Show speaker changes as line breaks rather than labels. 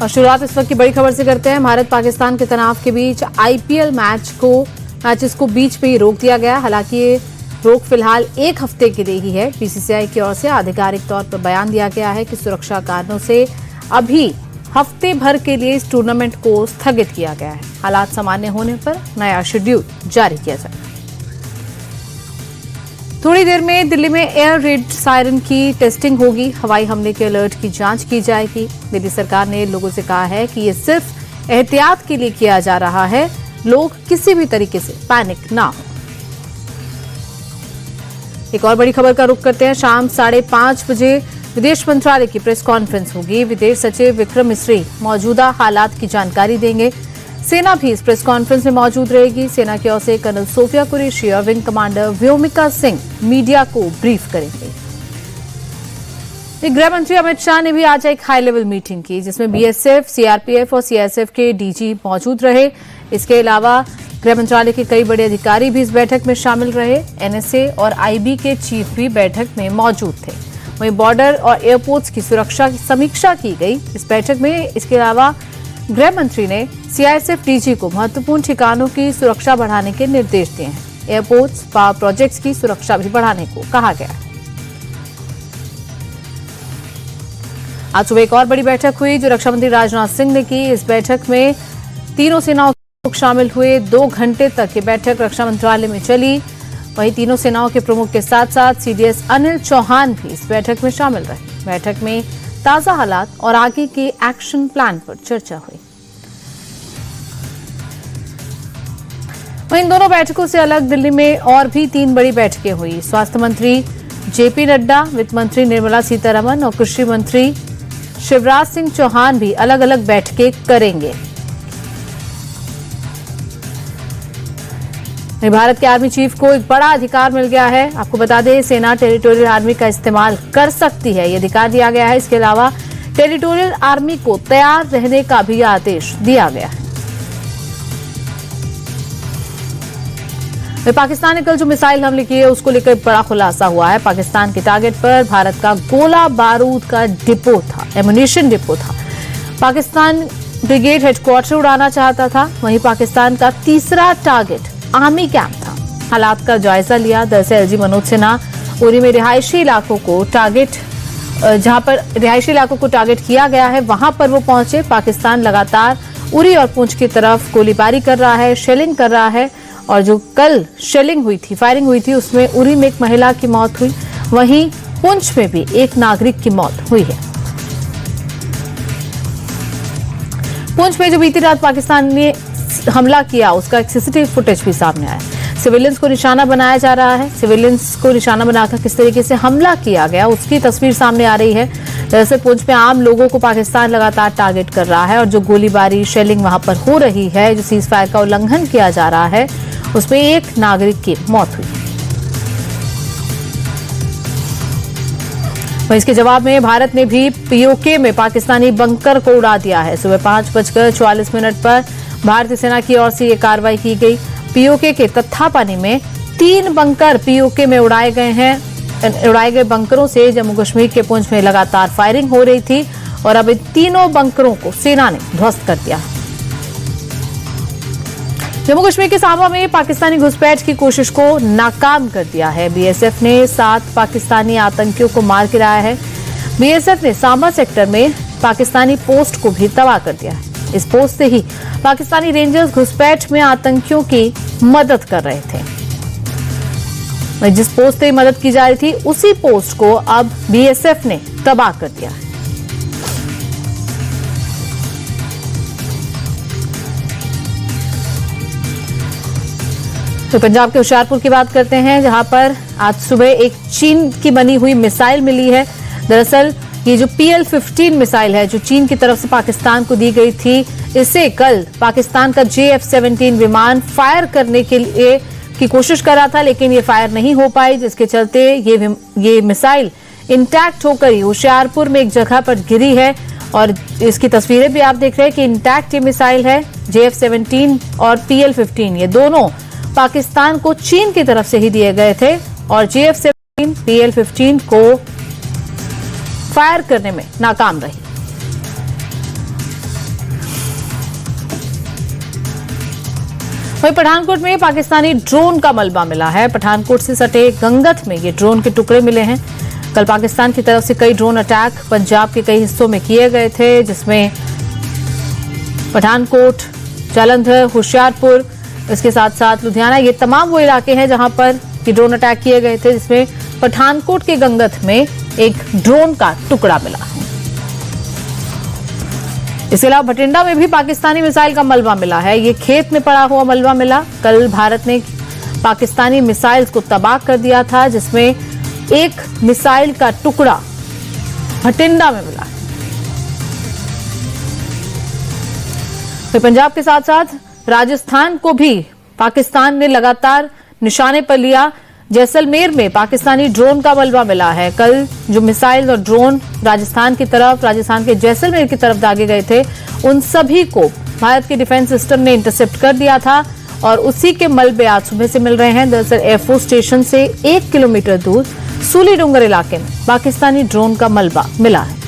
और शुरुआत इस वक्त की बड़ी खबर से करते हैं। भारत पाकिस्तान के तनाव के बीच आईपीएल मैचेस को बीच में ही रोक दिया गया। हालांकि ये रोक फिलहाल 1 हफ्ते के लिए ही है। बीसीसीआई की ओर से आधिकारिक तौर पर बयान दिया गया है कि सुरक्षा कारणों से अभी हफ्ते भर के लिए इस टूर्नामेंट को स्थगित किया गया है। हालात सामान्य होने पर नया शेड्यूल जारी किया जाएगा। थोड़ी देर में दिल्ली में एयर रेड सायरन की टेस्टिंग होगी। हवाई हमले के अलर्ट की जांच की जाएगी। दिल्ली सरकार ने लोगों से कहा है कि ये सिर्फ एहतियात के लिए किया जा रहा है, लोग किसी भी तरीके से पैनिक ना हो। एक और बड़ी खबर का रुख करते हैं। शाम 5:30 बजे विदेश मंत्रालय की प्रेस कॉन्फ्रेंस होगी। विदेश सचिव विक्रम मिस्री मौजूदा हालात की जानकारी देंगे। सेना भी इस प्रेस कॉन्फ्रेंस में मौजूद रहेगी। सेना की ओर से कर्नल सोफिया कुरैशी और wing commander Vyomika Singh media को ब्रीफ करेंगे। गृह मंत्री अमित शाह ने भी आज एक हाई लेवल मीटिंग की, जिसमें बीएसएफ, सीआरपीएफ और सीआईएसएफ के डीजी मौजूद रहे। इसके अलावा गृह मंत्रालय के कई बड़े अधिकारी भी इस बैठक में शामिल रहे। एनएसए और आईबी के चीफ भी बैठक में मौजूद थे। वहीं बॉर्डर और एयरपोर्ट्स की सुरक्षा की समीक्षा की गई इस बैठक में। इसके अलावा गृह मंत्री ने सीआईएसएफ डीजी को महत्वपूर्ण ठिकानों की सुरक्षा बढ़ाने के निर्देश दिए हैं। एयरपोर्ट्स, पावर प्रोजेक्ट्स की सुरक्षा भी बढ़ाने को कहा गया है। आज सुबह एक और बड़ी बैठक हुई जो रक्षा मंत्री राजनाथ सिंह ने की। इस बैठक में तीनों सेनाओं के लोग शामिल हुए। 2 घंटे तक ये बैठक रक्षा मंत्रालय में चली। वहीं तीनों सेनाओं के प्रमुख के साथ साथ सीडीएस अनिल चौहान भी इस बैठक में शामिल रहे। बैठक में ताजा हालात और आगे के एक्शन प्लान पर चर्चा हुई। वहीं इन दोनों बैठकों से अलग दिल्ली में और भी 3 बड़ी बैठकें हुई। स्वास्थ्य मंत्री जेपी नड्डा, वित्त मंत्री निर्मला सीतारमण और कृषि मंत्री शिवराज सिंह चौहान भी अलग अलग बैठकें करेंगे। भारत के आर्मी चीफ को एक बड़ा अधिकार मिल गया है। आपको बता दें, सेना टेरिटोरियल आर्मी का इस्तेमाल कर सकती है, ये अधिकार दिया गया है। इसके अलावा टेरिटोरियल आर्मी को तैयार रहने का भी आदेश दिया गया है। पाकिस्तान ने कल जो मिसाइल हमले किए उसको लेकर बड़ा खुलासा हुआ है। पाकिस्तान के टारगेट पर भारत का गोला बारूद का डिपो था, एमुनिशन डिपो था। पाकिस्तान ब्रिगेड हेडक्वार्टर उड़ाना चाहता था। वहीं पाकिस्तान का तीसरा टारगेट आर्मी कैंप था। हालात का जायजा लिया। दरअसल एलजी मनोज सिन्हा उरी में रिहायशी इलाकों को जहां पर रिहायशी इलाकों को टारगेट किया गया है, वहां पर वो पहुंचे। पाकिस्तान लगातार उरी और पुंछ की तरफ गोलीबारी कर रहा है, शेलिंग कर रहा है। और जो कल शेलिंग हुई थी, फायरिंग हुई थी, उसमें उरी में एक महिला की मौत हुई। वहीं पुंछ में भी एक नागरिक की मौत हुई है। पुंछ में जो बीती रात पाकिस्तान ने हमला किया उसका एक सीसीटीवी फुटेज भी सामने आया। सिविलियंस को निशाना बनाया जा रहा है। सिविलियंस को निशाना बनाकर किस तरीके से हमला किया गया उसकी तस्वीर सामने आ रही है। दरअसल पुंछ में आम लोगों को पाकिस्तान लगातार टारगेट कर रहा है और जो गोलीबारी, शेलिंग वहां पर हो रही है, जो सीज फायर का उल्लंघन किया जा रहा है, उसमें एक नागरिक की मौत हुई। इसके जवाब में भारत ने भी पीओके में पाकिस्तानी बंकर को उड़ा दिया है। सुबह 5:44 पर भारतीय सेना की ओर से ये कार्रवाई की गई। पीओके के तत्तापानी में 3 बंकर पीओके में उड़ाए गए बंकरों से जम्मू कश्मीर के पुंछ में लगातार फायरिंग हो रही थी और अब इन तीनों बंकरों को सेना ने ध्वस्त कर दिया। जम्मू कश्मीर के सांबा में पाकिस्तानी घुसपैठ की कोशिश को नाकाम कर दिया है। बीएसएफ ने 7 पाकिस्तानी आतंकियों को मार गिराया है। बीएसएफ ने सांबा सेक्टर में पाकिस्तानी पोस्ट को भी तबाह कर दिया है। इस पोस्ट से ही पाकिस्तानी रेंजर्स घुसपैठ में आतंकियों की मदद कर रहे थे। जिस पोस्ट से मदद की जा रही थी उसी पोस्ट को अब बीएसएफ ने तबाह कर दिया है। तो पंजाब के होशियारपुर की बात करते हैं, जहां पर आज सुबह एक चीन की बनी हुई मिसाइल मिली है। दरअसल ये जो PL-15 मिसाइल है जो चीन की तरफ से पाकिस्तान को दी गई थी, इसे कल पाकिस्तान का JF-17 विमान फायर करने के लिए की कोशिश कर रहा था, लेकिन ये फायर नहीं हो पाई, जिसके चलते ये मिसाइल इंटैक्ट होकर ही होशियारपुर में एक जगह पर गिरी है। और इसकी तस्वीरें भी आप देख रहे हैं कि इंटैक्ट ये मिसाइल है। JF-17 और PL-15 ये दोनों पाकिस्तान को चीन की तरफ से ही दिए गए थे और JF-17 PL-15 को फायर करने में नाकाम रही। वहीं पठानकोट में पाकिस्तानी ड्रोन का मलबा मिला है। पठानकोट से सटे गंगत में ये ड्रोन के टुकड़े मिले हैं। कल पाकिस्तान की तरफ से कई ड्रोन अटैक पंजाब के कई हिस्सों में किए गए थे, जिसमें पठानकोट, जालंधर, होशियारपुर, इसके साथ साथ लुधियाना, ये तमाम वो इलाके हैं जहां पर ये ड्रोन अटैक किए गए थे, जिसमें पठानकोट के गंगत में एक ड्रोन का टुकड़ा मिला। इसके अलावा भटिंडा में भी पाकिस्तानी मिसाइल का मलबा मिला है। ये खेत में पड़ा हुआ मलबा मिला। कल भारत ने पाकिस्तानी मिसाइल्स को तबाह कर दिया था, जिसमें एक मिसाइल का टुकड़ा भटिंडा में मिला। तो पंजाब के साथ साथ राजस्थान को भी पाकिस्तान ने लगातार निशाने पर लिया। जैसलमेर में पाकिस्तानी ड्रोन का मलबा मिला है। कल जो मिसाइल और ड्रोन राजस्थान के जैसलमेर की तरफ दागे गए थे, उन सभी को भारत के डिफेंस सिस्टम ने इंटरसेप्ट कर दिया था और उसी के मलबे आज सुबह से मिल रहे हैं। दरअसल एयरफोर्स स्टेशन से 1 किलोमीटर दूर सूली डूंगर इलाके में पाकिस्तानी ड्रोन का मलबा मिला है।